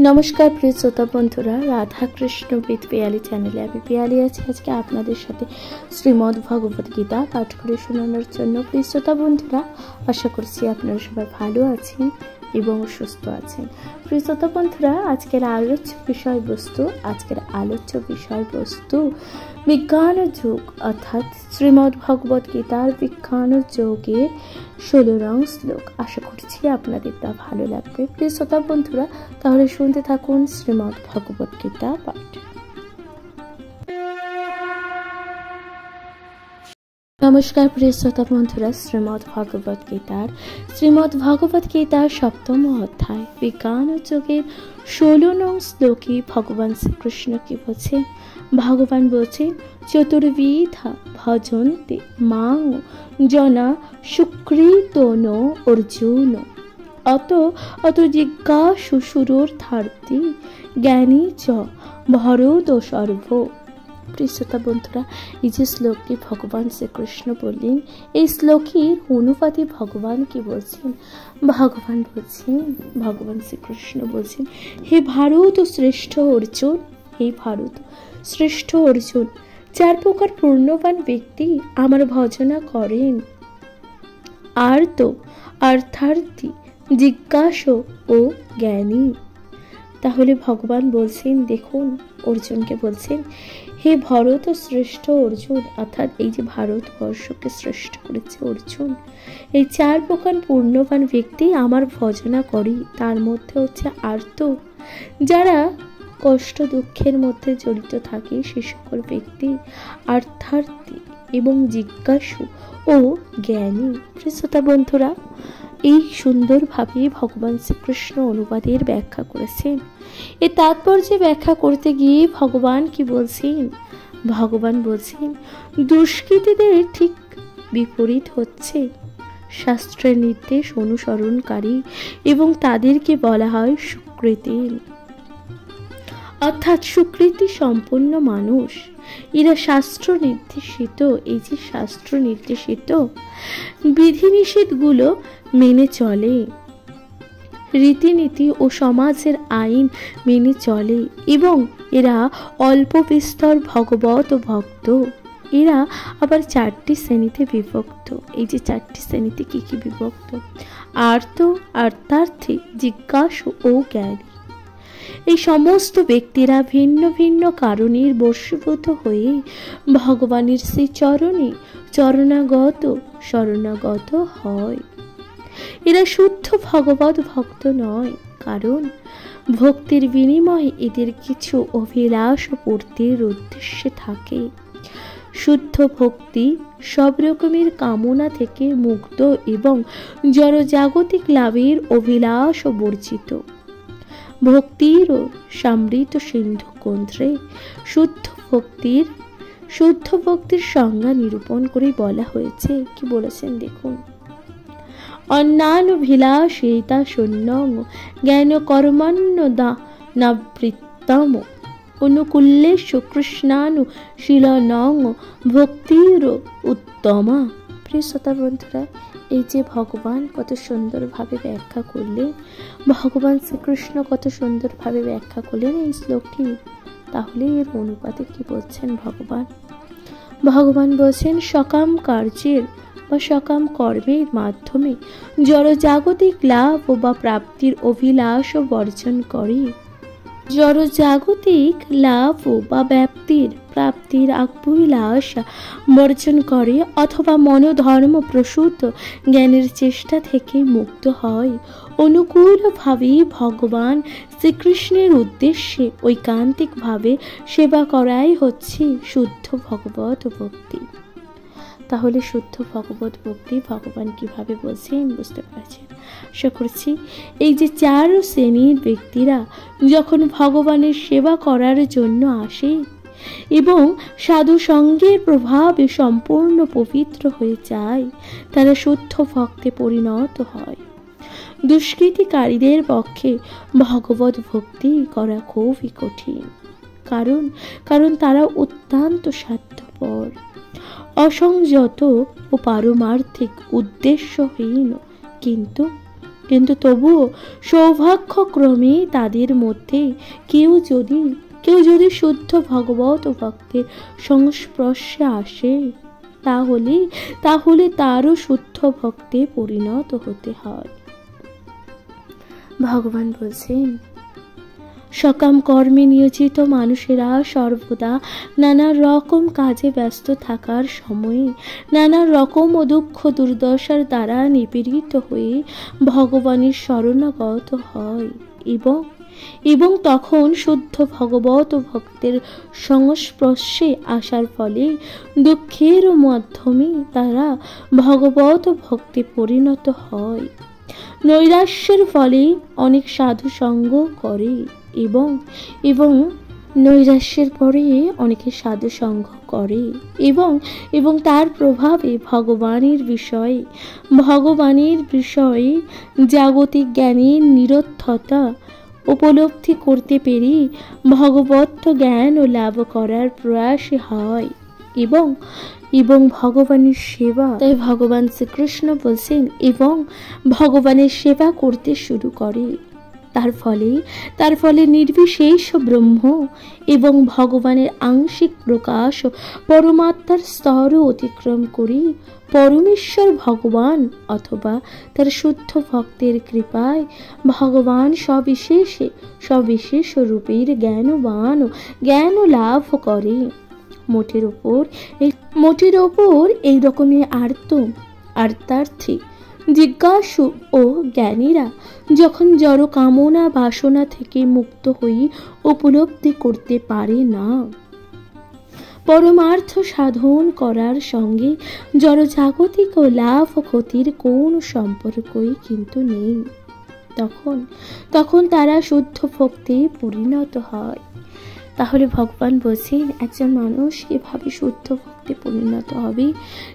নমস্কার প্রিয় শ্রোতা বন্ধুরা, রাধা কৃষ্ণ উইথ পিয়ালি চ্যানেলে আমি পিয়ালি আছি আজকে আপনাদের সাথে শ্রীমদ্ ভগবত গীতা পাঠ করে শোনানোর জন্য। প্রিয় শ্রোতা বন্ধুরা, আশা করছি আপনারা সবাই ভালো আছেন এবং সুস্থ আছেন। প্রিয় শ্রোতা বন্ধুরা, আজকের আলোচ্য বিষয়বস্তু বিজ্ঞান যুগ, অর্থাৎ শ্রীমদ্ ভগবত গীতার বিজ্ঞান যোগের 16 নং শ্লোক। আশা করছি আপনাদের তা ভালো লাগবে। প্রিয় শ্রোতা বন্ধুরা, তাহলে শুনতে থাকুন শ্রীমদ্ ভগবত গীতা পাঠ। নমস্কার প্রিয় শ্রোতা বন্ধুরা, শ্রীমদ্ ভগবত গীতার 7ম অধ্যায় বিজ্ঞান যোগের 16 নং শ্লোকে ভগবান শ্রীকৃষ্ণ কি বলছেন? ভগবান বলছেন, চতুর্বিধা ভজন্তে মাং জনা সুকৃতন অর্জুন অত জিজ্ঞাসু সুরর্থার্থী জ্ঞানী চ ভরত সর্ব। প্রিয় শ্রোতা বন্ধুরা, এই যে শ্লোকটি ভগবান শ্রীকৃষ্ণ বললেন, এই শ্লোকের অনুপাতে ভগবান কি বলছেন? ভগবান শ্রীকৃষ্ণ বলছেন, হে ভারত শ্রেষ্ঠ অর্জুন, চার প্রকার পূর্ণবান ব্যক্তি আমার ভজনা করেন, অর্থার্থী, জিজ্ঞাসু ও জ্ঞানী। তাহলে ভগবান বলছেন, দেখুন অর্জুনকে বলছেন, হে ভরত শ্রেষ্ঠ অর্জুন, অর্থাৎ এই যে ভারতবর্ষকে শ্রেষ্ঠ করেছে অর্জুন, এই 4 প্রকার পূর্ণবান ব্যক্তি আমার ভজনা করি। তার মধ্যে হচ্ছে আর্ত, যারা কষ্ট দুঃখের মধ্যে জড়িত থাকে সে সকল ব্যক্তি, অর্থার্থী এবং জিজ্ঞাসু ও জ্ঞানী। শ্রোতা বন্ধুরা, এই সুন্দরভাবে ভগবান শ্রীকৃষ্ণ অনুবাদের ব্যাখ্যা করেছেন। এই তাৎপর্য ব্যাখ্যা করতে গিয়ে ভগবান কি বলছেন? ভগবান বলছেন, দুষ্কৃতীদের ঠিক বিপরীত হচ্ছে শাস্ত্রের নির্দেশ অনুসরণকারী, এবং তাদেরকে বলা হয় সুকৃতি, অর্থাৎ সুকৃতি সম্পন্ন মানুষ। এরা শাস্ত্র নির্দেশিত বিধিনিষেধগুলো মেনে চলে, রীতিনীতি ও সমাজের আইন মেনে চলে, এবং এরা অল্প বিস্তর ভগবত ভক্ত। এরা আবার 4টি শ্রেণীতে বিভক্ত। এই যে 4টি শ্রেণীতে কি বিভক্ত? অর্থার্থী, জিজ্ঞাসু ও জ্ঞানী। এই সমস্ত ব্যক্তিরা ভিন্ন ভিন্ন কারণের বশীভূত হয়ে ভগবানের সেই চরণে শরণাগত হয়। এরা শুদ্ধ ভগবত ভক্ত নয়, কারণ ভক্তির বিনিময়ে এদের কিছু অভিলাষ পূর্তির উদ্দেশ্যে থাকে। শুদ্ধ ভক্তি সব রকমের কামনা থেকে মুক্ত এবং জড়জাগতিক লাভের অভিলাষ বর্জিত। ভক্তির সমৃদ্ধ সিন্ধু গ্রন্থে শুদ্ধ ভক্তির সংজ্ঞা নিরূপণ করে বলা হয়েছে। কি বলেছেন দেখুন, অন্যানুভিলাষিতা শূন্যং জ্ঞান কর্মণ্যদানাবৃত্তম অনুকূল্যেষু কৃষ্ণানুশীলনং ভক্তির উত্তমা। প্রিয় শ্রোতা বন্ধুরা, এই যে ভগবান কত সুন্দরভাবে ব্যাখ্যা করলেন, ভগবান শ্রীকৃষ্ণ কত সুন্দরভাবে ব্যাখ্যা করলেন এই শ্লোকটি। তাহলে এর অনুপাতে কি বলছেন ভগবান বলছেন, সকাম কার্যের বা সকাম কর্মের মাধ্যমে জড়জাগতিক লাভ বা প্রাপ্তির অভিলাষ বর্জন করে, জড়জাগতিক লাভ বা প্রাপ্তির অভিলাষ বর্জন করে, অথবা মনোধর্ম প্রসূত জ্ঞানের চেষ্টা থেকে মুক্ত হয়, অনুকূলভাবে ভগবান শ্রীকৃষ্ণের উদ্দেশ্যে ঐকান্তিকভাবে সেবা করাই হচ্ছে শুদ্ধ ভগবত ভক্তি। তাহলে শুদ্ধ ভগবত ভক্তি ভগবান কিভাবে বলছেন বুঝতে পারছেন। আশা করছি এই যে 4 শ্রেণীর ব্যক্তিরা যখন ভগবানের সেবা করার জন্য আসে এবং সাধু সঙ্গের প্রভাবে সম্পূর্ণ পবিত্র হয়ে যায়, তারা শুদ্ধ ভক্তে পরিণত হয়। দুষ্কৃতিকারীদের পক্ষে ভগবত ভক্তি করা খুবই কঠিন, কারণ তারা অত্যন্ত স্বার্থপর, অসংযত ও পারমার্থিক উদ্দেশ্যহীন, কিন্তু কিন্তু তবুও সৌভাগ্যক্রমে তাদের মধ্যে কেউ যদি শুদ্ধ ভগবত ভক্তের সংস্পর্শে আসে, তাহলে তারও শুদ্ধ ভক্তে পরিণত হতে হয়। ভগবান বলছেন, সকাম কর্মে নিয়োজিত মানুষেরা সর্বদা নানা রকম কাজে ব্যস্ত থাকার সময়ে নানা রকম দুঃখ দুর্দশার দ্বারা নিপীড়িত হয়ে ভগবানের শরণাগত হয় এবং তখন শুদ্ধ ভগবত ভক্তের সংস্পর্শে আসার ফলে দুঃখের মাধ্যমে তারা ভগবত ভক্তে পরিণত হয়। নৈরাশ্যের ফলে অনেক সাধু সঙ্গ করে এবং নৈরাশ্যের পরে অনেকে সাধু সঙ্গ করে এবং তার প্রভাবে ভগবানের বিষয়ে জাগতিক জ্ঞানের নিরর্থকতা উপলব্ধি করতে পেরে ভগবত জ্ঞান ও লাভ করার প্রয়াস হয় এবং ভগবানের সেবা, তাই ভগবান শ্রীকৃষ্ণ বলছেন, এবং ভগবানের সেবা করতে শুরু করে। তার ফলে নির্বিশেষ ব্রহ্ম এবং ভগবানের আংশিক প্রকাশ পরমাত্মার স্তরও অতিক্রম করে পরমেশ্বর ভগবান অথবা তার শুদ্ধ ভক্তের কৃপায় ভগবান সবিশেষ রূপের জ্ঞান লাভ করে। মোটের ওপর এই রকমের আর্তার্থী জিজ্ঞাসু ও জ্ঞানীরা যখন জড় কামনা বাসনা থেকে মুক্ত হয়ে উপলব্ধি করতে পারে না, পরমার্থ সাধন করার সঙ্গে জড়জাগতিক ও লাভ ক্ষতির কোনো সম্পর্কই কিন্তু নেই, তখন তারা শুদ্ধ ভক্তে পরিণত হয়। তাহলে ভগবান বলছেন, একজন মানুষ কিভাবে শুদ্ধ ভক্তে পরিণত হবে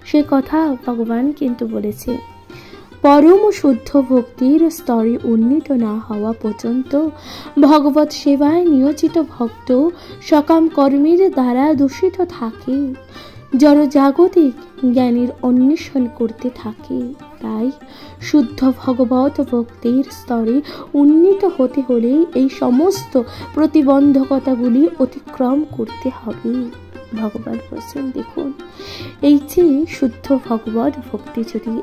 সে কথা ভগবান কিন্তু বলেছে। পরম শুদ্ধ ভক্তির স্তরে উন্নীত না হওয়া পর্যন্ত ভগবত সেবায় নিয়োজিত ভক্ত সকাম কর্মের দ্বারা দূষিত থাকে, জড়জাগতিক জ্ঞানের অন্বেষণ করতে থাকে। তাই শুদ্ধ ভগবত ভক্তির স্তরে উন্নীত হতে হলে এই সমস্ত প্রতিবন্ধকতাগুলি অতিক্রম করতে হবে। ভগবান বলছেন, দেখুন, এই যে শুদ্ধ ভগবত ভক্তি যদি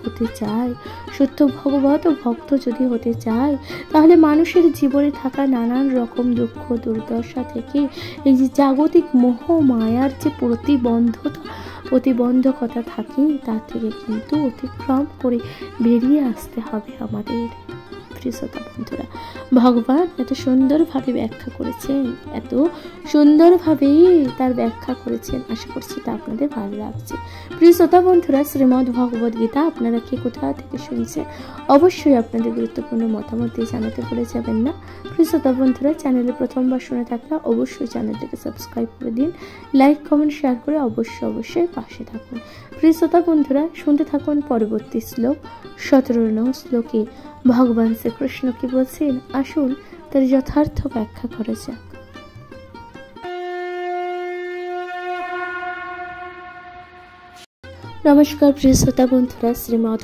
হতে চায়, শুদ্ধ ভগবত ভক্ত যদি হতে চায়, তাহলে মানুষের জীবনে থাকা নানান রকম দুঃখ দুর্দশা থেকে, এই যে জাগতিক মোহ মায়ার যে প্রতিবন্ধকতা থাকে, তার থেকে কিন্তু অতিক্রম করে বেরিয়ে আসতে হবে আমাদের। প্রিয় শ্রোতা বন্ধুরা, ভগবান এত সুন্দরভাবে ব্যাখ্যা করেছেন, তার ব্যাখ্যা করেছেন। আশা করছি তা আপনাদের ভালো লাগছে। প্রিয় শ্রোতা বন্ধুরা, শ্রীমদ্ ভগবদ গীতা আপনারা কে কোথা থেকে শুনছেন অবশ্যই আপনাদের গুরুত্বপূর্ণ মতামত দিয়ে জানাতে ভুলে যাবেন না। প্রিয় শ্রোতা বন্ধুরা, চ্যানেলে প্রথমবার শুনে থাকলে অবশ্যই চ্যানেলটিকে সাবস্ক্রাইব করে দিন, লাইক কমেন্ট শেয়ার করে অবশ্যই পাশে থাকুন। প্রিয় শ্রোতা বন্ধুরা, শুনতে থাকুন পরবর্তী শ্লোক। 17 নং শ্লোকে ভগবান শ্রীকৃষ্ণ কি বলছেন, আসুন তার যথার্থ ব্যাখ্যা করা যাক। নমস্কার প্রিয় শ্রোতা বন্ধুরা, শ্রীমদ্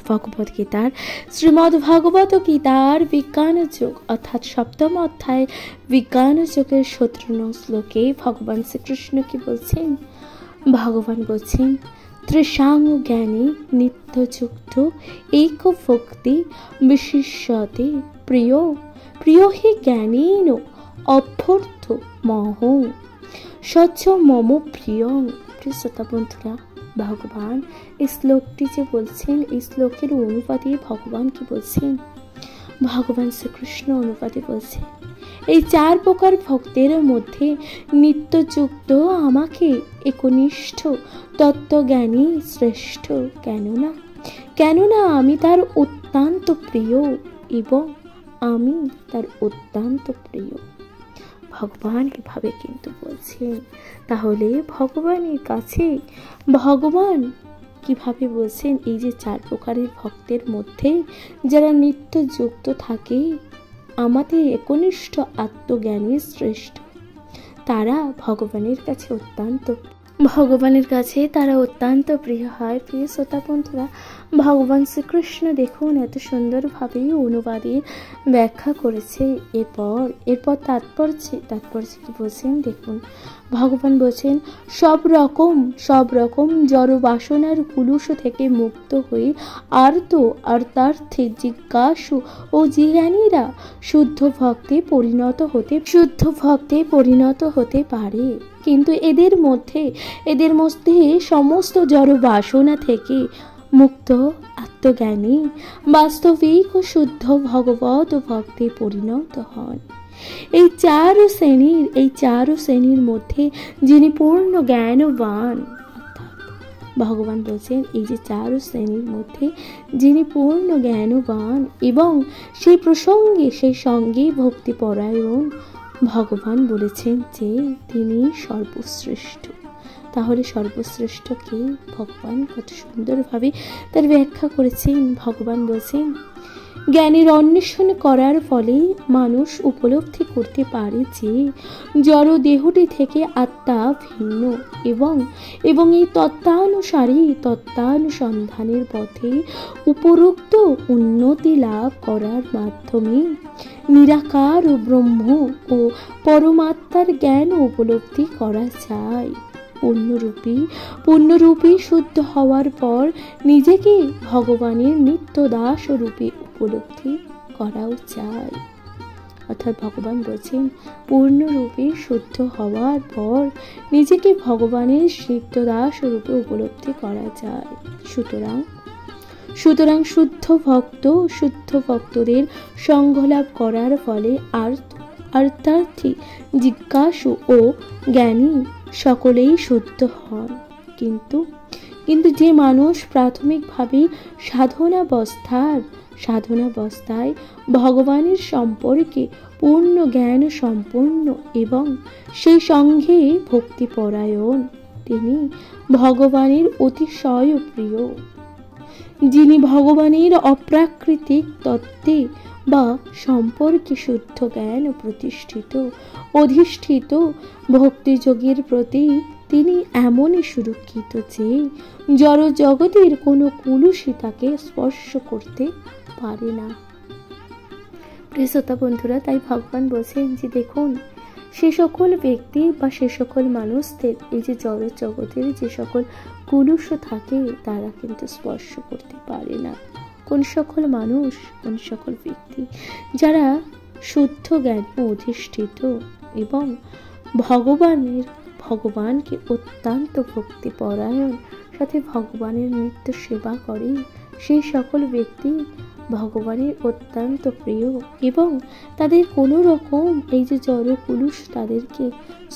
ভগবত গীতার বিজ্ঞান যোগ অর্থাৎ 7ম অধ্যায় বিজ্ঞান যোগের 17 নং শ্লোকে ভগবান শ্রীকৃষ্ণ কি বলছেন? ভগবান বলছেন, ত্রিসাং জ্ঞানী নিত্যযুক্ত এক ভক্তি বিশিষ্যতে প্রিয় হি জ্ঞানীন অভ্যর্থ মহ সচ্চ মম প্রিয়। প্রিয় শ্রোতা বন্ধুরা, ভগবান এই শ্লোকটি যে বলছেন, এই শ্লোকের অনুবাদে ভগবান কি বলছেন? ভগবান শ্রীকৃষ্ণ অনুবাদে বলছেন, এই 4 প্রকার ভক্তের মধ্যে নিত্যযুক্ত আমাকে একনিষ্ঠ তত্ত্বজ্ঞানী শ্রেষ্ঠ। কেননা আমি তার অত্যন্ত প্রিয় এবং আমি তার অত্যন্ত প্রিয়। ভগবান এভাবে কিন্তু বলছেন। তাহলে ভগবানের কাছে ভগবান কিভাবে বলছেন, এই যে 4 প্রকারের ভক্তের মধ্যে যারা নিত্যযুক্ত থাকে, আমাদের একনিষ্ঠ আত্মজ্ঞানী শ্রেষ্ঠ, তারা ভগবানের কাছে অত্যন্ত ভগবানের কাছে তারা অত্যন্ত প্রিয় হয়। প্রিয় শ্রোতা বন্ধুরা, ভগবান শ্রীকৃষ্ণ দেখুন এত সুন্দরভাবে অনুবাদের ব্যাখ্যা করেছে। এরপর তাৎপর্য কি বলছেন দেখুন। ভগবান বলছেন, সব রকম জড় বাসনার কুলুষ থেকে মুক্ত হয়ে আর্তার্থে জিজ্ঞাসু ও জিজ্ঞানীরা শুদ্ধ ভক্তে পরিণত হতে পারে। কিন্তু এদের মধ্যে সমস্ত জড় বাসনা থেকে মুক্ত আত্মজ্ঞানী বাস্তবিক ও শুদ্ধ ভগবত ভক্তে পরিণত হন। এই চার শ্রেণীর মধ্যে যিনি পূর্ণ জ্ঞানবান, ভগবান বলছেন এই যে চার শ্রেণীর মধ্যে যিনি পূর্ণ জ্ঞানবান এবং সেই সঙ্গে ভক্তিপরায়ণ, ভগবান বলেছেন যে তিনি সর্বশ্রেষ্ঠ। তাহলে সর্বশ্রেষ্ঠ কে? ভগবান কত সুন্দরভাবে তার ব্যাখ্যা করেছেন। ভগবান বলছেন, জ্ঞানের অন্বেষণ করার ফলে মানুষ উপলব্ধি করতে পারে যে জড় দেহটি থেকে আত্মা ভিন্ন এবং এই তত্ত্বানুসন্ধানের পথে উপরোক্ত উন্নতি লাভ করার মাধ্যমে নিরাকার ও ব্রহ্ম ও পরমাত্মার জ্ঞান উপলব্ধি করা যায়। পূর্ণরূপী শুদ্ধ হওয়ার পর নিজেকে ভগবানের নিত্য দাস রূপে উপলব্ধি করাও যায়। অর্থাৎ ভগবান বলছেন, পূর্ণরূপে শুদ্ধ হওয়ার পর নিজেকে ভগবানের নিত্য দাস রূপে উপলব্ধি করা যায়। সুতরাং শুদ্ধ ভক্তদের সঙ্গলাভ করার ফলে আর্তার্থী, জিজ্ঞাসু ও জ্ঞানী সকলেই শুদ্ধ হন। কিন্তু যে মানুষ প্রাথমিকভাবে সাধনাবস্থায় ভগবানের সম্পর্কে পূর্ণ জ্ঞান সম্পন্ন এবং সেই সঙ্গে ভক্তিপরায়ণ, তিনি ভগবানের অতিশয় প্রিয়। যিনি ভগবানের অপ্রাকৃতিক তত্ত্বে বা সম্পর্কে শুদ্ধ জ্ঞান অধিষ্ঠিত ভক্তিযোগের প্রতি তিনি এমনই সুরক্ষিত যে জড় জগতের কোনো কুলুষই তাকে স্পর্শ করতে পারে না। প্রিয় শ্রোতা বন্ধুরা, তাই ভগবান বলছেন যে দেখুন, সে সকল ব্যক্তি বা সে সকল মানুষদের এই যে জড় জগতের যে সকল কুলুষ থাকে তারা কিন্তু স্পর্শ করতে পারে না। কোন সকল মানুষ, কোন সকল ব্যক্তি যারা শুদ্ধ জ্ঞানে অধিষ্ঠিত এবং ভগবানকে অত্যন্ত ভক্তিপরায়ণ সাথে ভগবানের নিত্য সেবা করে, সেই সকল ব্যক্তি ভগবানের অত্যন্ত প্রিয় এবং তাদের কোনো রকম এই যে জড় কুলুষ তাদেরকে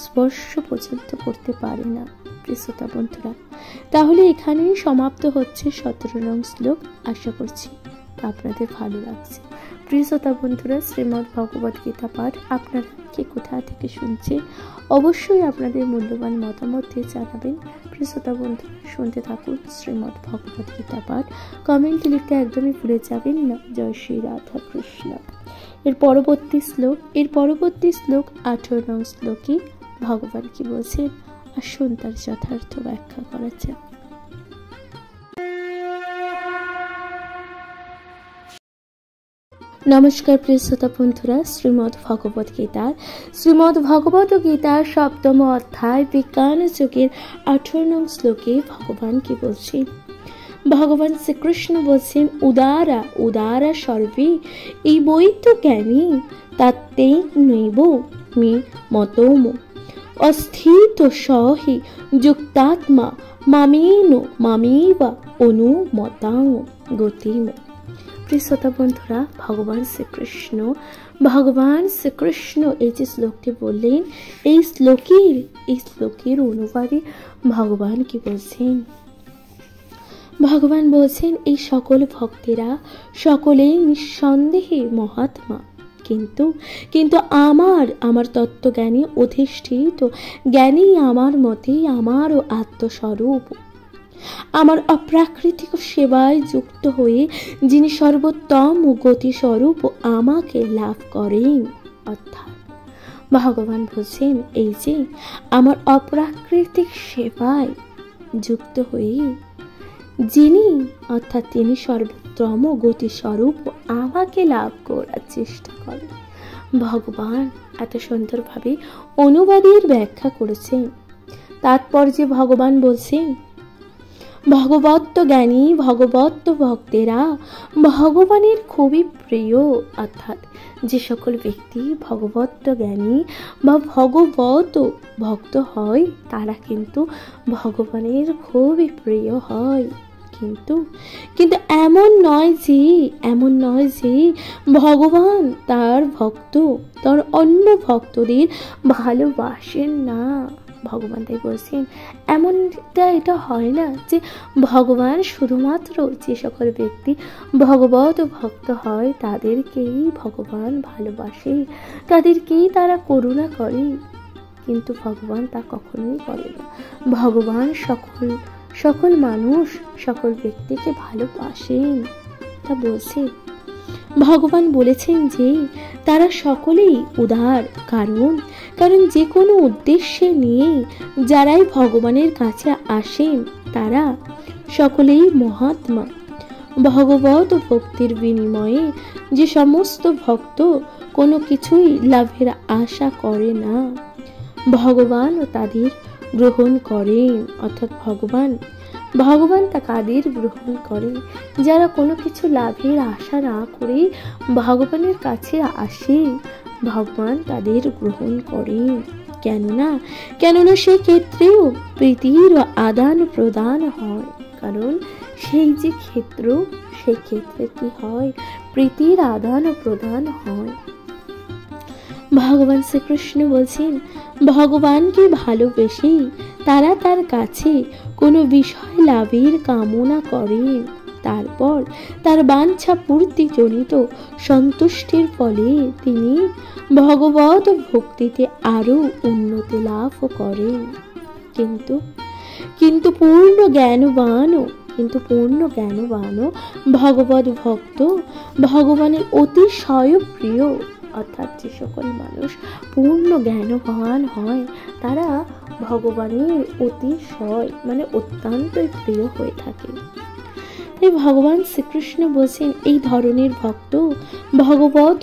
স্পর্শ পর্যন্ত করতে পারে না। প্রিয় শ্রোতা বন্ধুরা, তাহলে এখানেই সমাপ্ত হচ্ছে 17 নং শ্লোক। আশা করছি আপনাদের ভালো লাগছে। প্রিয় শ্রোতা বন্ধুরা, শ্রীমদ্ ভগবত গীতা পাঠ আপনারা কে কোথা থেকে শুনছে অবশ্যই আপনাদের মূল্যবান মতামত দিয়ে জানাবেন। প্রিয় শ্রোতা বন্ধুরা, শুনতে থাকুন শ্রীমদ্ ভগবত গীতা পাঠ। কমেন্ট লিখতে একদমই ভুলে যাবেন না। জয় শ্রী রাধা কৃষ্ণ। এর পরবর্তী শ্লোক 18 নং শ্লোকে ভগবান কি বলছেন আসুন তার যথার্থ ব্যাখ্যা করা যাক। নমস্কার প্রিয় শ্রোতা বন্ধুরা, শ্রীমদ্ ভগবত গীতার 7ম অধ্যায় বিজ্ঞান যুগের 18 নং শ্লোকে ভগবান কি বলছেন। ভগবান শ্রীকৃষ্ণ বলছেন, উদারা সর্বে এই বৈত্য জ্ঞানী তাত্তে নৈব মে মতম অস্থিত সহি যুক্তাত্মা মামেবা অনুমতাং গতিম। প্রিয় শ্রোতা বন্ধুরা, ভগবান শ্রীকৃষ্ণ এই যে শ্লোকটি বললেন, এই শ্লোকের অনুবাদে ভগবান কি বলছেন। ভগবান বলছেন, এই সকল ভক্তেরা সকলেই নিঃসন্দেহে মহাত্মা, কিন্তু আমার তত্ত্বজ্ঞানী অধিষ্ঠিত জ্ঞানী আমার মতে আমারও আত্মস্বরূপ, আমার অপ্রাকৃতিক সেবায় যুক্ত হয়ে যিনি সর্বোত্তম গতিস্বরূপ আমাকে লাভ করেন। অর্থাৎ ভগবান বলছেন, এই যে আমার অপ্রাকৃতিক সেবায় যুক্ত হয়ে যিনি অর্থাৎ তিনি সর্বোত্তম গতিস্বরূপ আমাকে লাভ করার চেষ্টা করে। ভগবান এত সুন্দরভাবে অনুবাদের ব্যাখ্যা করেছেন। তাৎপর্যে ভগবান বলছেন, ভগবত্ত জ্ঞানী ভগবত্ত ভক্তেরা ভগবানের খুবই প্রিয়। অর্থাৎ যে সকল ব্যক্তি ভগবত্ত জ্ঞানী বা ভগবত ভক্ত হয় তারা কিন্তু ভগবানের খুবই প্রিয় হয়। কিন্তু এমন নয় যে ভগবান তার ভক্ত তার অন্য ভক্তদের ভালোবাসেন না। ভগবান তাই বলছেন, এমনটা এটা হয় না যে ভগবান শুধুমাত্র যে সকল ব্যক্তি ভগবত ভক্ত হয় তাদেরকেই ভগবান ভালোবাসে, তাদেরকেই তারা করুণা করে। কিন্তু ভগবান তা কখনোই করে না। ভগবান সকল মানুষ সকল ব্যক্তিকে ভালোবাসেন। তা বলছে, ভগবান বলেছেন যে তারা সকলেই উদার, কারণ যে কোনো উদ্দেশ্যে নিয়ে যারাই ভগবানের কাছে আসেন তারা সকলেই মহাত্মা। ভগবত ভক্তির বিনিময়ে যে সমস্ত ভক্ত কোনো কিছুই লাভের আশা করে না, ভগবান তাদের গ্রহণ করেন। অর্থাৎ ভগবান তা কাদের গ্রহণ করেন? যারা কোনো কিছু লাভের আশা না করে ভগবানের কাছে আসে, ভগবান তাদের গ্রহণ করেন। কেননা সেই ক্ষেত্রেও প্রীতির আদান প্রদান হয়। কারণ সেই যে ক্ষেত্র, সেই ক্ষেত্রে কি হয়? প্রীতির আদান প্রদান হয়। ভগবান শ্রীকৃষ্ণ বলছেন, ভগবানকে ভালোবেসে তারা তার কাছে কোনো বিষয় লাভের কামনা করেন, তারপর তার বাঞ্ছা পূর্তি জনিত সন্তুষ্টির ফলে তিনি ভগবত ভক্তিতে আরো উন্নতি লাভ করেন। কিন্তু পূর্ণ জ্ঞানবান ভগবত ভক্ত ভগবানের অতিশয় প্রিয়। অর্থাৎ যে সকল মানুষ পূর্ণ জ্ঞানবান হয় তারা ভগবানের অতিশয় অত্যন্তই প্রিয় হয়ে থাকে। তাই ভগবান শ্রীকৃষ্ণ বলছেন, এই ধরনের ভক্ত ভগবত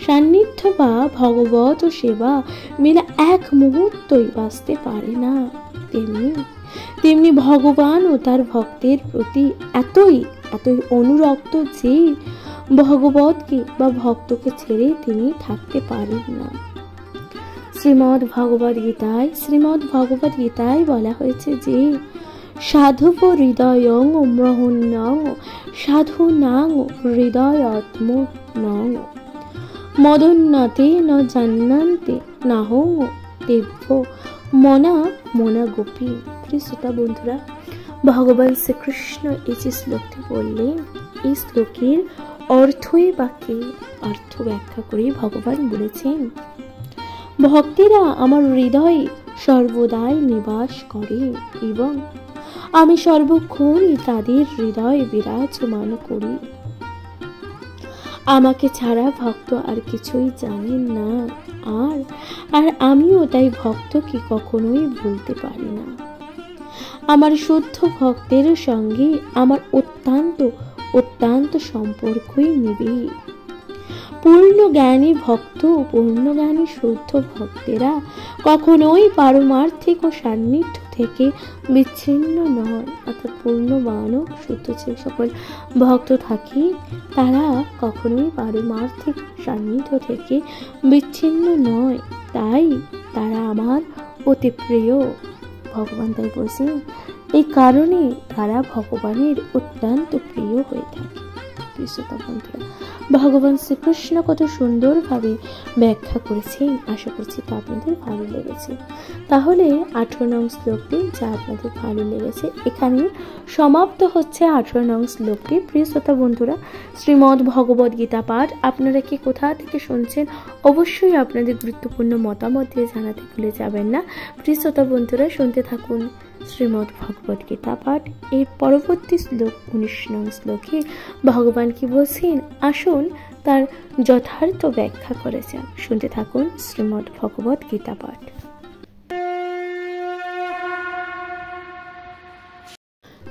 সান্নিধ্য বা ভগবত সেবা মিলে এক মুহূর্তই বাঁচতে পারে না। তেমনি ভগবান ও তার ভক্তের প্রতি এতই অনুরক্ত যে ভগবতকে বা ভক্তকে ছেড়ে তিনি থাকতে পারেন না। শ্রীমদ্ ভগবদ গীতায় বলা হয়েছে যে সাধুপ হৃদয়ং মোহন্যং সাধুনাং হৃদয়াত্মনং মদোন্নতে ন জান্নান্তে নাহং দেব্য মনা গোপী। প্রিয় শ্রোতা বন্ধুরা, ভগবান শ্রীকৃষ্ণ এই যে শ্লোকটি বললেন, এই শ্লোকের অর্থ ব্যাখ্যা করে ভগবান বলেছেন, ভক্তেরা আমার হৃদয়ে সর্বদাই নিবাস করে এবং আমি সর্বক্ষণই তাদের হৃদয়ে বিরাজমান করি। আমাকে ছাড়া ভক্ত আর কিছুই জানেন না, আর আমিও তাই ভক্তকে কখনোই ভুলতে পারি না। আমার শুদ্ধ ভক্তের সঙ্গে আমার অত্যন্ত সম্পর্কই নিবিড়। পূর্ণজ্ঞানী শুদ্ধ ভক্তেরা কখনোই পারমার্থিক ও সান্নিধ্য থেকে বিচ্ছিন্ন নয়। অর্থাৎ পূর্ণবান ও শুদ্ধ যে সকল ভক্ত থাকে তারা কখনোই পারমার্থিক সান্নিধ্য থেকে বিচ্ছিন্ন নয়, তাই তারা আমার অতি প্রিয়। ভগবান তাই বলছেন, এই কারণে তারা ভগবানের অত্যন্ত প্রিয় হয়ে থাকে। ভগবান শ্রীকৃষ্ণ কত সুন্দরভাবে ব্যাখ্যা করেছেন, আশা করছি তা আপনাদের ভালো লেগেছে। তাহলে 18 নং শ্লোকটি যা আপনাদের ভালো লেগেছে, এখানে সমাপ্ত হচ্ছে 18 নং শ্লোকটি। প্রিয় শ্রোতা বন্ধুরা, শ্রীমদ্ ভগবদ গীতা পাঠ আপনারা কি কোথা থেকে শুনছেন অবশ্যই আপনাদের গুরুত্বপূর্ণ মতামত দিয়ে জানাতে ভুলে যাবেন না। প্রিয় শ্রোতা বন্ধুরা, শুনতে থাকুন শ্রীমদ্ ভগবদ গীতা পাঠ। এর পরবর্তী শ্লোক 19 নং শ্লোকে ভগবান কি বলছেন, আসুন তার যথার্থ ব্যাখ্যা করেছেন। শুনতে থাকুন শ্রীমদ্ ভগবত গীতা পাঠ।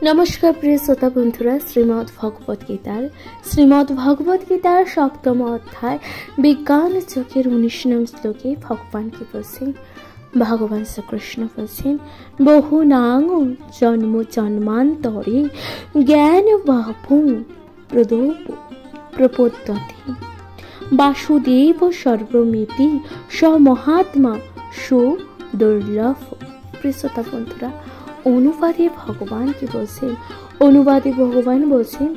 নমস্কার প্রিয় শ্রোতা বন্ধুরা, শ্রীমদ্ ভগবত গীতার 7ম অধ্যায় বিজ্ঞান চোখের 19 নং শ্লোকে ভগবানকে বলছেন, ভগবান শ্রীকৃষ্ণ বলছেন, বহু নাং জন্ম জন্মান্তরে জ্ঞান বাপুং প্রপদ্যতে বাসুদেব সর্বমিতি স মহাত্মা সুদুর্লভ। প্রিয় শ্রোতা বন্ধুরা, অনুবাদে ভগবান বলছেন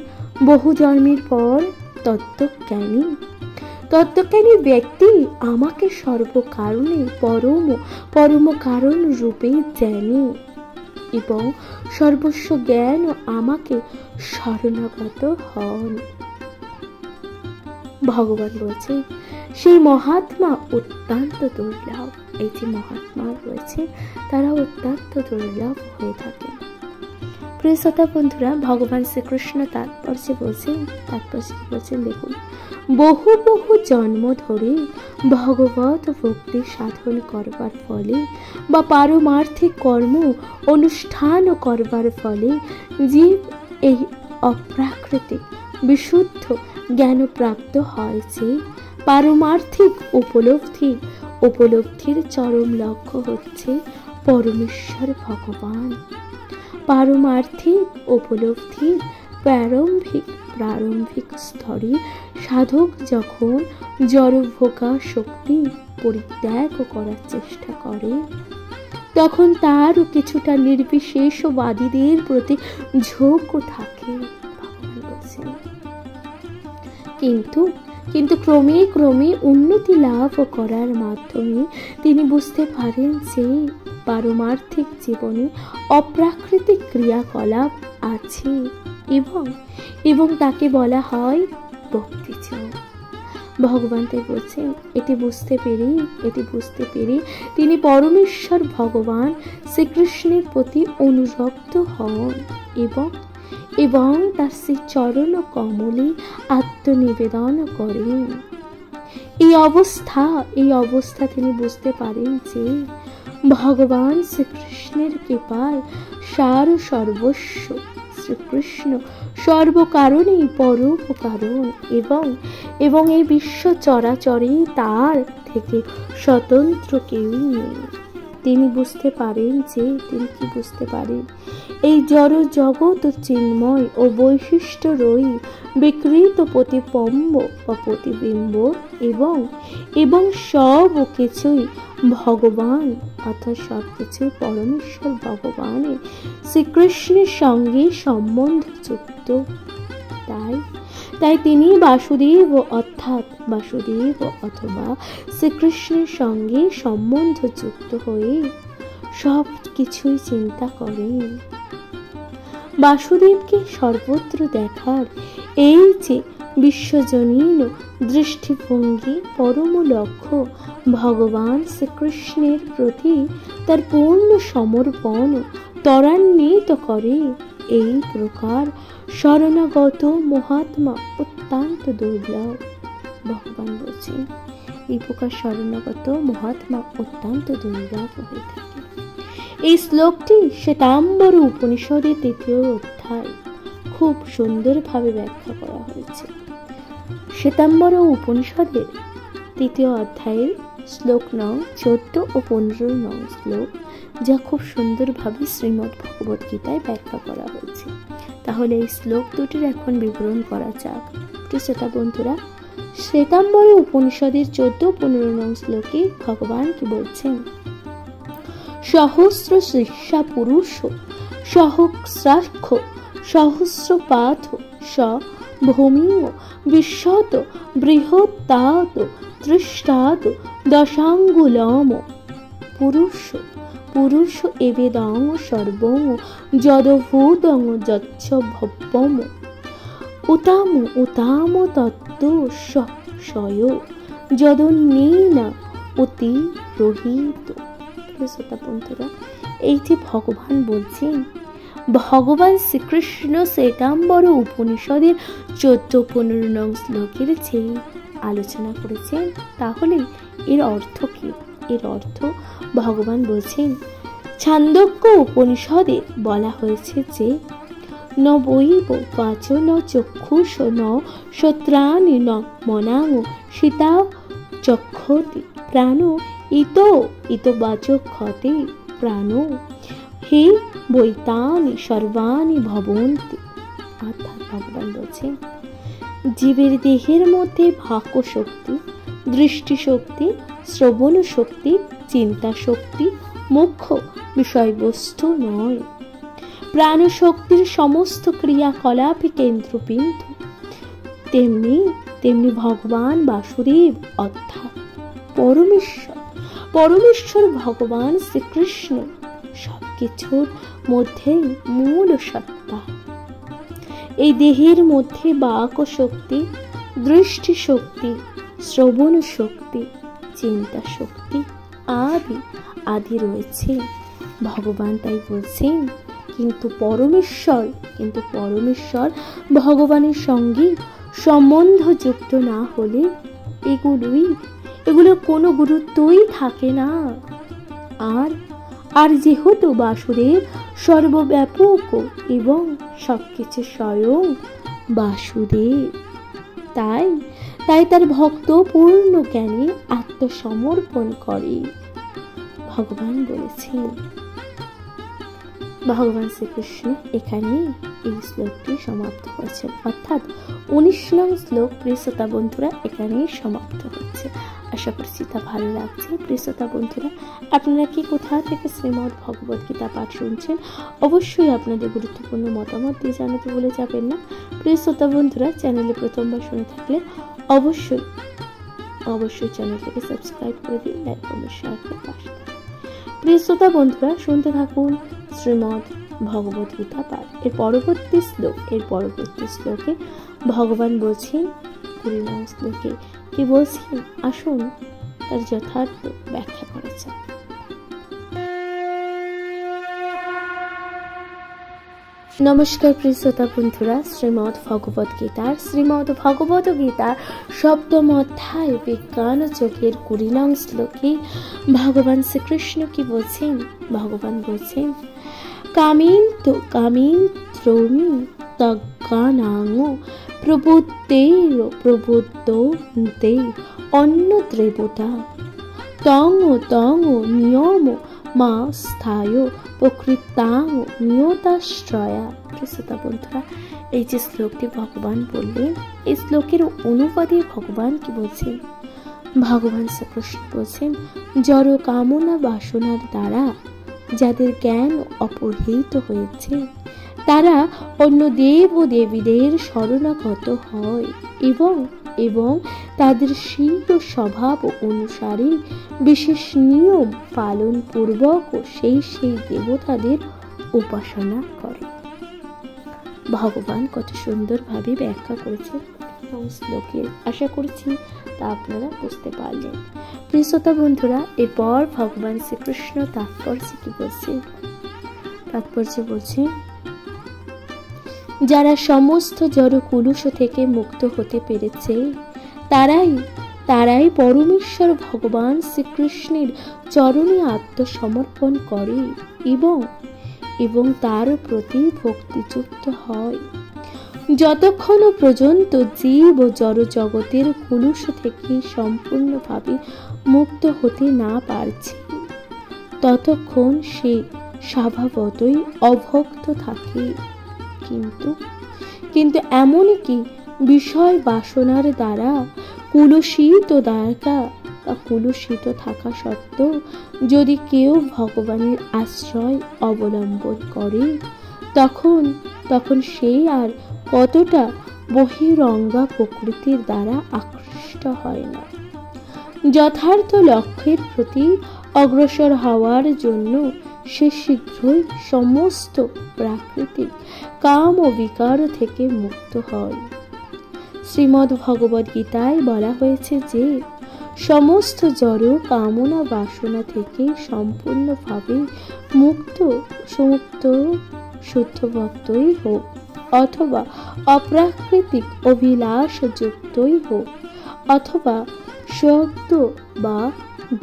বহু জন্মের পর তত্ত্বজ্ঞানী ব্যক্তি আমাকে সর্বকারণে পরম কারণ রূপে জানে এবং সর্বস্ব জ্ঞান আমাকে শরণাগত হন। ভগবান বলছে সেই মহাত্মা অত্যন্ত দুর্লভ। এই যে মহাত্মা রয়েছে তারা অত্যন্ত দুর্লভ হয়ে থাকে। প্রিয় শ্রোতা বন্ধুরা, ভগবান শ্রীকৃষ্ণ তাৎপর্যে বলছেন দেখুন, বহু জন্ম ধরে ভগবত ভক্তি সাধন করবার ফলে বা পারমার্থিক কর্ম অনুষ্ঠান করবার ফলে জীব এই অপ্রাকৃতিক বিশুদ্ধ জ্ঞান প্রাপ্ত হয়েছে। পারমার্থিক উপলব্ধির চরম লক্ষ্য হচ্ছে পরমেশ্বর ভগবান। পারমার্থিক উপলব্ধির প্রারম্ভিক স্তরে সাধক যখন জড়ভোগা শক্তি পরিত্যাগ করার চেষ্টা করে, তখন তার কিছুটা নির্বিশেষবাদীদের প্রতি ঝোঁক থাকে। ভগবান বলছেন, কিন্তু ক্রমে উন্নতি লাভ করার মাধ্যমে তিনি বুঝতে পারেন যে পারমার্থিক জীবনে অপ্রাকৃতিক ক্রিয়াকলাপ আছে এবং তাকে বলা হয় ভক্তিযোগ। ভগবান তাই বলছেন, এটি বুঝতে পেরে তিনি পরমেশ্বর ভগবান শ্রীকৃষ্ণের প্রতি অনুরক্ত হন এবং তার সেই চরণ কমলে আত্মনিবেদন করেন। এই অবস্থা তিনি বুঝতে পারেন যে ভগবান শ্রীকৃষ্ণের কৃপায় সার সর্বস্ব শ্রীকৃষ্ণ সর্বকারণেই পরোপকারণ এবং এই বিশ্ব চরাচরে তার থেকে স্বতন্ত্র কেউই নেই। তিনি বুঝতে পারেন এই জড় জগৎ চিন্ময় ও বৈশিষ্ট্য রই বিকৃত প্রতিপম্ব বা প্রতিবিম্ব এবং সব কিছুই ভগবান অর্থাৎ সব কিছুই পরমেশ্বর ভগবানের শ্রীকৃষ্ণের সঙ্গে সম্বন্ধযুক্ত। তাই তিনি বাসুদেব অথবা শ্রীকৃষ্ণের সঙ্গে সম্বন্ধযুক্ত হয়ে সব কিছুই চিন্তা করেন। বাসুদেবকে সর্বত্র দেখার এই যে বিশ্বজনীন দৃষ্টিভঙ্গি পরম লক্ষ্য ভগবান শ্রীকৃষ্ণের প্রতি তার পূর্ণ সমর্পণ ত্বরান্বিত করে। এই প্রকার শরণাগত মহাত্মা অত্যন্ত দুর্লভ। ভগবান বলছেন এই প্রকার শরণাগত মহাত্মা অত্যন্ত দুর্লভ হয়ে থাকে। এই শ্লোকটি শ্বেতাম্বর উপনিষদের 3য় অধ্যায় খুব সুন্দরভাবে ব্যাখ্যা করা হয়েছে। শ্বেতাম্বর উপনিষদের 3য় অধ্যায়ের শ্লোক নং 14 ও 15 নং শ্লোক, যা খুব সুন্দরভাবে শ্রীমদ্ ভগবত গীতায় ব্যাখ্যা করা হয়েছে। তাহলে এই শ্লোক দুটির এখন বিবরণ করা যাক। তো শ্রোতা বন্ধুরা, শ্বেতাম্বর উপনিষদের 14-15 নং শ্লোকে ভগবান কি বলছেন, সহস্র শিষ্যা পুরুষ সহস্রাক্ষ সহস্রপাথ স ভূমিও বিশ্বত বৃহত্তাত দৃষ্টাত দশাঙ্গুলম পুরুষ এবেদং সর্বং যদভূতং যচ্ছ ভব্যম উতাম তত্ত্ব সয় যদন্যেনা অতি রহিত। বন্ধুরা, এই যে ভগবান বলছেন ভগবান শ্রীকৃষ্ণ শ্বেতাম্বর উপনিষদের 14-15 নং শ্লোকের যে আলোচনা করেছেন, তাহলে এর অর্থ কি? এর অর্থ ভগবান বলছেন, ছান্দোক্য উপনিষদে বলা হয়েছে যে ন বৈব বাচ ন চক্ষুষ ন শ্রোত্রাণি ন মনাং সীতা চক্ষতি প্রাণ ইত বাচক্ষতে প্রাণ হে বৈতানি সর্বাণি ভবন্তি। অর্থাৎ ভগবান বলছেন, জীবের দেহের মধ্যে বাক্য শক্তি, দৃষ্টি শক্তি, শ্রবণ শক্তি, চিন্তা শক্তি মুখ্য বিষয়বস্তু নয়। প্রাণ শক্তির সমস্ত ক্রিয়াকলাপই কেন্দ্রবিন্দু। তেমনি ভগবান বাসুদেব অর্থাৎ পরমেশ্বর ভগবান শ্রীকৃষ্ণ সবকিছুর মধ্যেই মূল সত্তা। এই দেহের মধ্যে বাক শক্তি, দৃষ্টি শক্তি, শ্রবণ শক্তি, চিন্তা শক্তি আদি রয়েছে। ভগবান তাই বলছেন, কিন্তু পরমেশ্বর ভগবানের সঙ্গে সম্বন্ধ যুক্ত না হলে এগুলোর কোনো গুরুত্বই থাকে না। আর যেহেতু বাসুদেব সর্বব্যাপক এবং সবকিছু স্বয়ং বাসুদেব, তাই তার ভক্ত পূর্ণ জ্ঞানে আত্মসমর্পণ করে। ভগবান বলেছেন, ভগবান শ্রীকৃষ্ণ এখানে এই শ্লোকটি সমাপ্ত করেছেন, অর্থাৎ 19 নং শ্লোক প্রিয় শ্রোতা বন্ধুরা এখানেই সমাপ্ত হচ্ছে। আশা করছি তা ভালো লাগছে। প্রিয় শ্রোতা বন্ধুরা, আপনারা কি কোথা থেকে শ্রীমদ্ ভগবত গীতা পাঠ শুনছেন, অবশ্যই আপনাদের গুরুত্বপূর্ণ মতামত দিয়ে জানাতে ভুলে যাবেন না। প্রিয় শ্রোতা বন্ধুরা, চ্যানেলে প্রথমবার শুনে থাকলে অবশ্যই চ্যানেলটিকে সাবস্ক্রাইব করে দিন, লাইক কমেন্ট শেয়ার করে পাশে থাকুন। প্রিয় শ্রোতা বন্ধুরা, শুনতে থাকুন শ্রীমদ্ ভগবত গীতা পাঠ। এর পরবর্তী শ্লোকে ভগবান বলছেন, 20 নং শ্লোকে কি বলছেন, আসুন তার যথার্থ ব্যাখ্যা করেছেন। নমস্কার প্রিয় শ্রোতা বন্ধুরা, শ্রীমদ্ ভগবত গীতার 7ম অধ্যায় বিজ্ঞান যোগের 20 নং শ্লোকে ভগবান শ্রীকৃষ্ণ কি বলছেন? ভগবান বলছেন, কামিন্ত্রমি তজ্ঞানাং প্রবুদ্ধন্তে অন্য দেবতা তং নিয়ম মা স্থায় প্রকৃতাং নিয়তাশ্রয়া। শ্রোতা বন্ধুরা, এই যে শ্লোকটি ভগবান বললেন, এই শ্লোকের অনুবাদে ভগবান কি বলছেন? ভগবান শ্রীকৃষ্ণ বলছেন, জড় কামনা বাসনার দ্বারা যাদের জ্ঞান অপহৃত হয়েছে, তারা অন্য দেব ও দেবীদের শরণাগত হয় এবং তাদের স্বীয় স্বভাব অনুসারে বিশেষ নিয়ম পালন পূর্বক সেই দেবতাদের উপাসনা করে। ভগবান কত সুন্দরভাবে ব্যাখ্যা করেছেন শ্লোকের। আশা করছি তা আপনারা বুঝতে পারলেন। প্রিয় শ্রোতা বন্ধুরা, এরপর ভগবান শ্রীকৃষ্ণ তাৎপর্য কি বলছেন? তাৎপর্য বলছেন, যারা সমস্ত জড় কুলুষ থেকে মুক্ত হতে পেরেছে, তারাই পরমেশ্বর ভগবান শ্রীকৃষ্ণের চরণে আত্মসমর্পণ করে এবং তার প্রতি ভক্তিযুক্ত হয়। যতক্ষণ পর্যন্ত জীব ও জড় জগতের কুলুষ থেকে সম্পূর্ণভাবে মুক্ত হতে না পারছে, ততক্ষণ সে স্বভাবতই অভক্ত থাকে। কিন্তু এমনকি বিষয় বাসনার দ্বারা কুলুষিত থাকা সত্ত্বেও যদি কেউ ভগবানের আশ্রয় অবলম্বন করে, তখন সে আর কতটা বহিরঙ্গা প্রকৃতির দ্বারা আকৃষ্ট হয় না। যথার্থ লক্ষ্যের প্রতি অগ্রসর হওয়ার জন্য সে শীঘ্রই সমস্ত প্রাকৃতিক কাম ও বিকার থেকে মুক্ত হয়। শ্রীমদ্ ভগবত গীতায় বলা হয়েছে যে সমস্ত জড় কামনা বাসনা থেকে সম্পূর্ণভাবে মুক্ত শুদ্ধ ভক্তই হোক অথবা অপ্রাকৃতিক অভিলাষ যুক্তই হোক অথবা সদ্য বা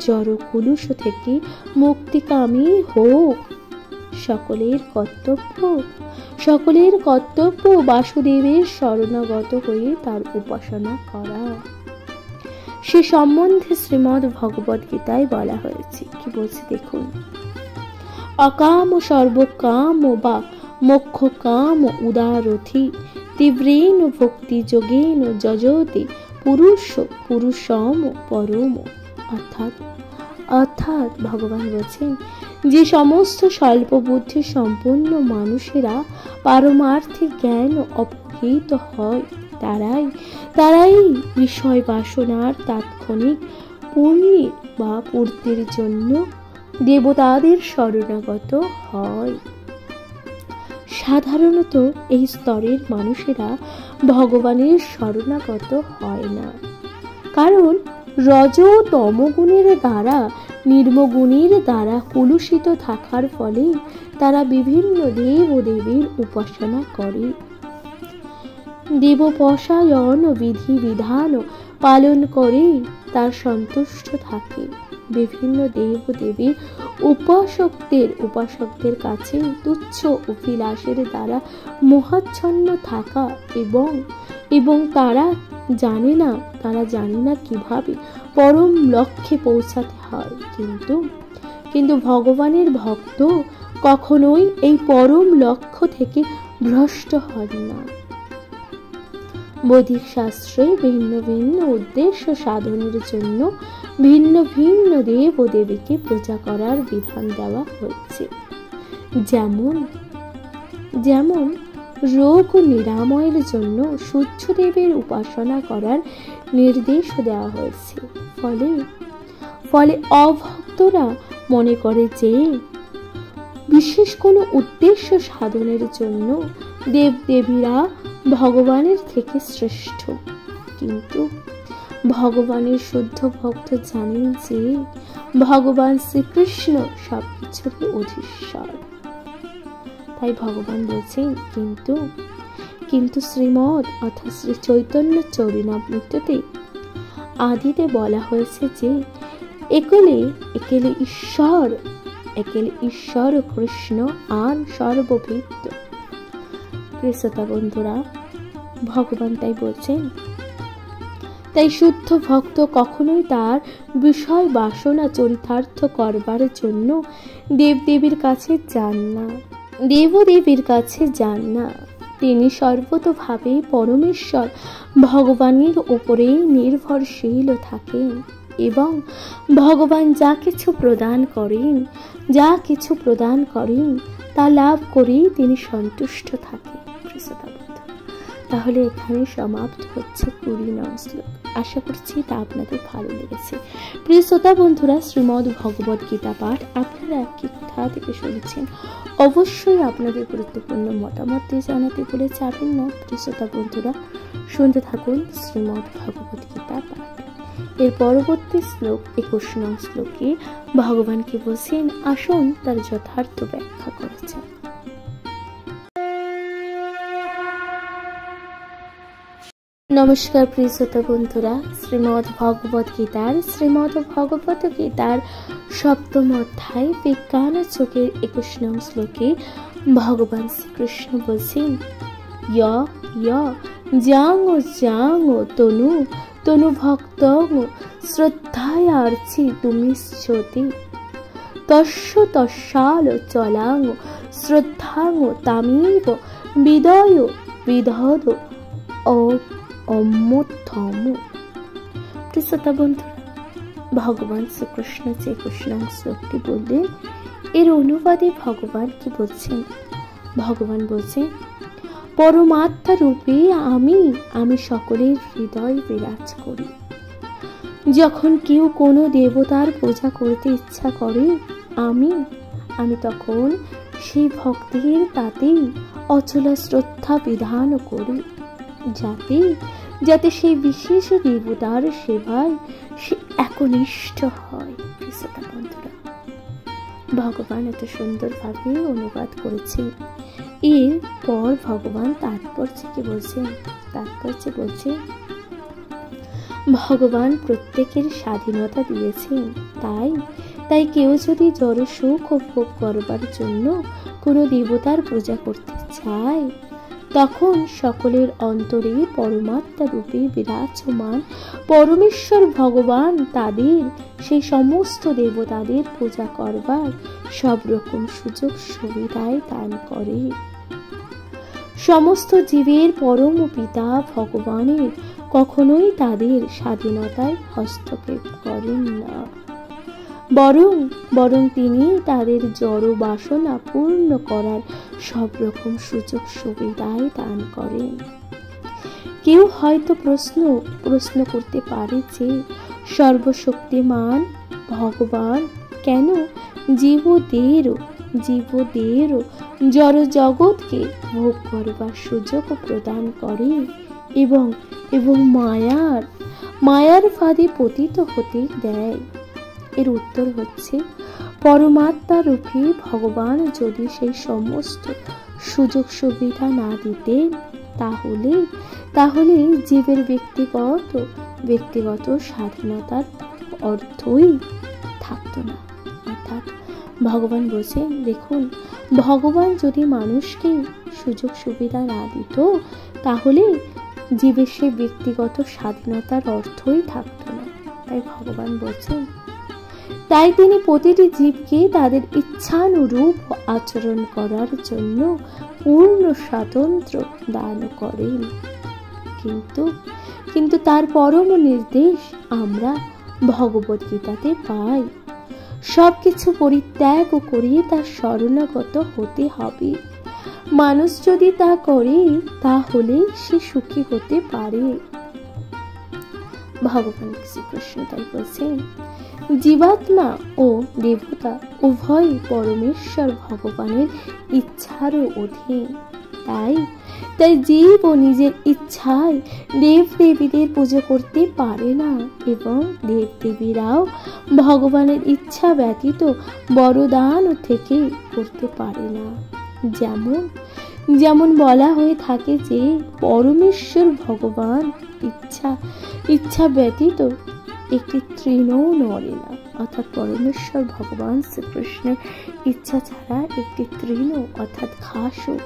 জড় কুলুষ থেকে মুক্তিকামী হোক, সকলের কর্তব্য বাসুদেবের শরণাগত হয়ে তার উপাসনা করা। সে সম্বন্ধে শ্রীমদ্ ভগবদ গীতায় বলা হয়েছে। কি বলছে দেখুন, অকাম সর্বকাম বা মোক্ষ কাম উদারথি তীব্রেণ ভক্তি যোগেন যজতি পুরুষম পরম। অর্থাৎ ভগবান বলছেন, যে সমস্ত স্বল্প বুদ্ধি সম্পন্ন মানুষেরা পারমার্থিক জ্ঞান অপহৃত হয় তারাই বিষয় বাসনার তাৎক্ষণিক পূর্তির জন্য দেবতাদের শরণাগত হয়। সাধারণত এই স্তরের মানুষেরা ভগবানের শরণাগত হয় না, কারণ রজ তমগুণের দ্বারা নির্মগুণের দ্বারা কলুষিত থাকার ফলে তারা বিভিন্ন দেব ও দেবীর উপাসনা করে, দেবোপাসনা বিধি বিধান পালন করে তার সন্তুষ্ট থাকে। বিভিন্ন দেব দেবীর উপাসকদের কাছে তুচ্ছ অভিলাষের দ্বারা মোহাচ্ছন্ন থাকা এবং তারা জানে না কিভাবে পরম লক্ষ্যে পৌঁছাতে হয়। কিন্তু ভগবানের ভক্ত কখনোই এই পরম লক্ষ্য থেকে ভ্রষ্ট হন না। বৈদিক শাস্ত্রে ভিন্ন ভিন্ন উদ্দেশ্য সাধনের জন্য ভিন্ন ভিন্ন দেব ও দেবীকে পূজা করার বিধান দেওয়া হয়েছে। যেমন রোগ নিরাময়ের জন্য সূর্যদেবের উপাসনা করার নির্দেশ দেওয়া হয়েছে। ফলে অভক্তরা মনে করে যে বিশেষ কোনো উদ্দেশ্য সাধনের জন্য দেবদেবীরা ভগবানের থেকে শ্রেষ্ঠ। কিন্তু ভগবানের শুদ্ধ ভক্ত জানেন যে ভগবান শ্রীকৃষ্ণ সবকিছুর অধীশ্বর। তাই ভগবান বলছেন, কিন্তু শ্রীমদ অর্থাৎ শ্রী চৈতন্য চরিতামৃততে আদিতে বলা হয়েছে যে একেলে ঈশ্বর কৃষ্ণ আর সর্বভৃত্য। শ্রোতা বন্ধুরা, ভগবান তাই বলছেন, তাই শুদ্ধ ভক্ত কখনোই তার বিষয় বাসনা চরিতার্থ করবার জন্য দেবদেবীর কাছে যান না। তিনি সর্বতোভাবে পরমেশ্বর ভগবানের উপরেই নির্ভরশীল থাকেন এবং ভগবান যা কিছু প্রদান করেন তা লাভ করেই তিনি সন্তুষ্ট থাকেন। তাহলে এখানে সমাপ্ত হচ্ছে 20 নং শ্লোক। আশা করছি তা আপনাদের ভালো লেগেছে। প্রিয় শ্রোতা বন্ধুরা, শ্রীমদ্ ভগবদ গীতা পাঠ আপনারা কি কোথা থেকে শুনেছেন অবশ্যই আপনাদের গুরুত্বপূর্ণ মতামত দিয়ে জানাতে ভুলে যাবেন না। প্রিয় শ্রোতা বন্ধুরা, শুনতে থাকুন শ্রীমদ্ ভগবদ গীতা পাঠ। এর পরবর্তী শ্লোক 21 নং শ্লোকে ভগবান কি বলছেন, আসুন তার যথার্থ ব্যাখ্যা করেছেন। নমস্কার প্রিয় শ্রোতা বন্ধুরা, শ্রীমদ্ ভগবত গীতার 7ম অধ্যায় বিজ্ঞান যোগের 21 নং শ্লোকে ভগবান শ্রীকৃষ্ণ বলছেন, যাং তনু ভক্ত শ্রদ্ধায়ার্চি তুমিশ্চতি তস্যাল চলাং শ্রদ্ধাং তামিব বিদধ অমোত্থম। শ্রোতা বন্ধুরা, ভগবান শ্রীকৃষ্ণ যে 21 নং শ্লোকটি বললেন, এর অনুবাদে ভগবান কি বলছেন? ভগবান বলছেন, পরমাত্মা রূপে আমি সকলের হৃদয়ে বিরাজ করি। যখন কেউ কোনো দেবতার পূজা করতে ইচ্ছা করে, আমি তখন সেই ভক্তির তাতেই অচল শ্রদ্ধা বিধান করি, যাতে সেই বিশেষ দেবতার সেবায় সে একনিষ্ঠ হয়। বন্ধুরা, ভগবান এত সুন্দরভাবে অনুবাদ করেছে এরপর ভগবান তাৎপর্যে কি বলছেন? তাৎপর্যে বলছে, ভগবান প্রত্যেকের স্বাধীনতা দিয়েছেন। তাই কেউ যদি জড় সুখ ও ভোগ করবার জন্য কোনো দেবতার পূজা করতে চায়, তখন সকলের অন্তরে পরমাত্মা রূপে বিরাজমান পরমেশ্বর ভগবান তাদের সেই সমস্ত দেবতাদের পূজা করবার সব রকম সুযোগ সুবিধায় দান করে। সমস্ত জীবের পরম পিতা ভগবানের কখনোই তাদের স্বাধীনতায় হস্তক্ষেপ করেন না, বরং তিনি তাদের জড় বাসনা পূর্ণ করার সব রকম সুযোগ সুবিধায় দান করেন। কেউ হয়তো প্রশ্ন করতে পারে যে সর্বশক্তিমান ভগবান কেন জীবদেরও জড় জগৎকে ভোগ করবার সুযোগ প্রদান করে এবং মায়ার ফাঁদে পতিত হতে দেয়? এর উত্তর হচ্ছে, পরমাত্মা রূপী ভগবান যদি সেই সমস্ত সুযোগ সুবিধা না দিতেন, তাহলে জীবের ব্যক্তিগত স্বাধীনতার অর্থই থাকতো না। অর্থাৎ ভগবান বলছেন, দেখুন, ভগবান যদি মানুষকে সুযোগ সুবিধা না দিত, তাহলে জীবের সে ব্যক্তিগত স্বাধীনতার অর্থই থাকতো না। তাই ভগবান বলছেন, তাই তিনি প্রতিটি জীবকে তাদের ইচ্ছানুরূপ আচরণ করার জন্য পূর্ণ স্বাতন্ত্র্য দান করেন। কিন্তু তার পরম নির্দেশ আমরা ভগবদ গীতাতে পাই। সবকিছু পরিত্যাগ করে তার শরণাগত হতে হবে। মানুষ যদি তা করে, তাহলে সে সুখী হতে পারে। ভগবান শ্রীকৃষ্ণ তাই বলছেন, জীবাত্মা ও দেবতা উভয় পরমেশ্বর ভগবানের ইচ্ছার অধীন। তাই জীব ও নিজের ইচ্ছায় দেব দেবীদের পুজো করতে পারে না, এবং দেব দেবীরাও ভগবানের ইচ্ছা ব্যতীত বরদান থেকে করতে পারে না। যেমন বলা হয়ে থাকে যে পরমেশ্বর ভগবান ইচ্ছা ব্যতীত একটি তৃণও নড়ে না। অর্থাৎ পরমেশ্বর ভগবান শ্রীকৃষ্ণের ইচ্ছা ছাড়া একটি তৃণ অর্থাৎ ঘাসও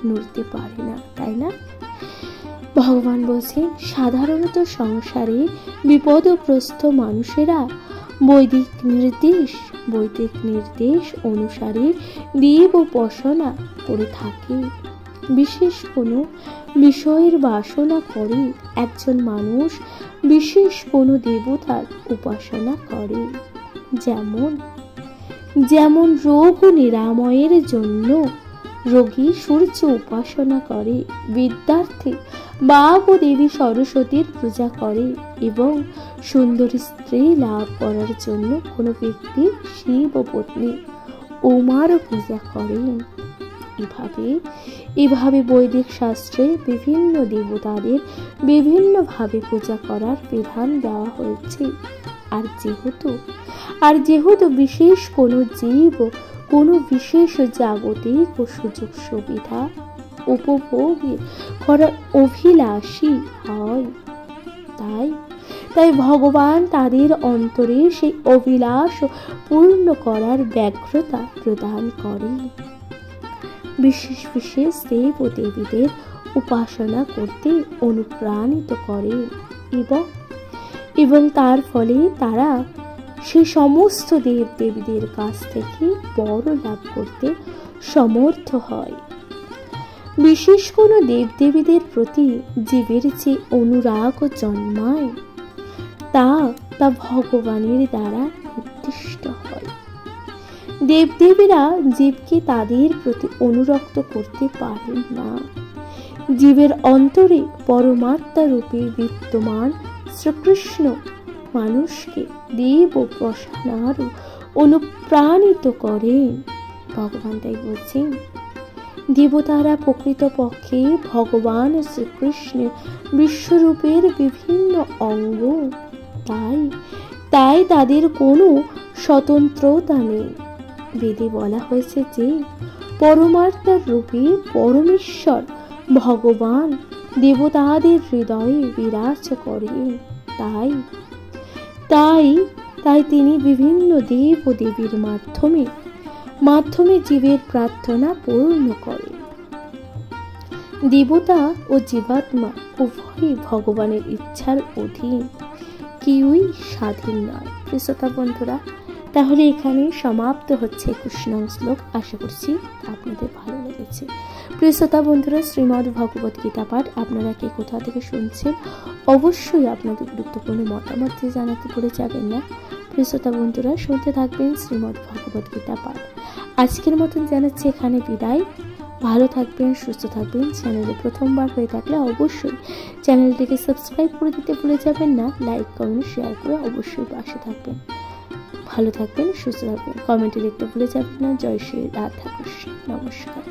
নড়তে পারে না, তাই না? ভগবান বলছেন, সাধারণত সংসারে বিপদগ্রস্ত মানুষেরা বৈদিক নির্দেশ অনুসারে দেব উপাসনা করে থাকে। বিশেষ কোনো বিষয়ের বাসনা করে একজন মানুষ বিশেষ কোনো দেবতার উপাসনা করে। যেমন রোগ নিরাময়ের জন্য রোগী সূর্য উপাসনা করে, বিদ্যার্থী বাঘ ও দেবী সরস্বতীর পূজা করে, এবং সুন্দর স্ত্রী লাভ করার জন্য কোনো ব্যক্তি শিব ও পত্নী উমারও পূজা করেন। এভাবে বৈদিক শাস্ত্রে বিভিন্ন দেবতাদের বিভিন্নভাবে পূজা করার বিধান দেওয়া হয়েছে। আর যেহেতু বিশেষ কোনো জীব কোনো বিশেষ জাগতিক ও সুযোগ সুবিধা উপভোগ করার অভিলাষী হয়, তাই ভগবান তাদের অন্তরে সেই অভিলাষ পূর্ণ করার ব্যগ্রতা প্রদান করে। বিশেষ দেব ও দেবীদের উপাসনা করতে অনুপ্রাণিত করে, এবং তার ফলে তারা সেই সমস্ত দেব দেবীদের কাছ থেকে বর লাভ করতে সমর্থ হয়। বিশেষ কোনো দেব দেবীদের প্রতি জীবের যে অনুরাগ জন্মায়, তা ভগবানের দ্বারা নির্দিষ্ট হয়। দেবদেবীরা জীবকে তাদের প্রতি অনুরক্ত করতে পারেন না। জীবের অন্তরে পরমাত্মা রূপে বিদ্যমান শ্রীকৃষ্ণ মানুষকে দেব উপাসনার অনুপ্রাণিত করেন। ভগবান তাই বলছেন, দেবতারা প্রকৃতপক্ষে ভগবান শ্রীকৃষ্ণের বিশ্বরূপের বিভিন্ন অঙ্গ, তাই তাদের কোনো স্বতন্ত্রতা নেই। বেদে বলা হয়েছে যে পরমাত্মার রূপে পরমেশ্বর ভগবান দেবতাদের হৃদয়ে বিরাজ করেন। তাই তাই তাই তিনি বিভিন্ন দেব ও দেবীর মাধ্যমে জীবের প্রার্থনা পূর্ণ করেন। দেবতা ও জীবাত্মা উভয়ই ভগবানের ইচ্ছার অধীন, কেউই স্বাধীন নয়। শ্রোতা বন্ধুরা, তাহলে এখানে সমাপ্ত হচ্ছে 21 নং শ্লোক। আশা করছি আপনাদের ভালো লেগেছে। প্রিয় শ্রোতা বন্ধুরা, শ্রীমদ্ ভগবত গীতা পাঠ আপনারা কে কোথা থেকে শুনছেন অবশ্যই আপনাদের গুরুত্বপূর্ণ মতামত জানাতে ভুলে যাবেন না। প্রিয় শ্রোতা বন্ধুরা, শুনতে থাকবেন শ্রীমদ্ ভগবত গীতা পাঠ। আজকের মতন জানাচ্ছি এখানে বিদায়। ভালো থাকবেন, সুস্থ থাকবেন। চ্যানেলে প্রথমবার হয়ে থাকলে অবশ্যই চ্যানেলটিকে সাবস্ক্রাইব করে দিতে ভুলে যাবেন না। লাইক, কমেন্ট, শেয়ার করে অবশ্যই পাশে থাকবেন। ভালো থাকবেন, সুস্থ থাকবেন। কমেন্টে লিখতে ভুলে যাবেন না। জয় শ্রী রাধা কৃষ্ণ। নমস্কার।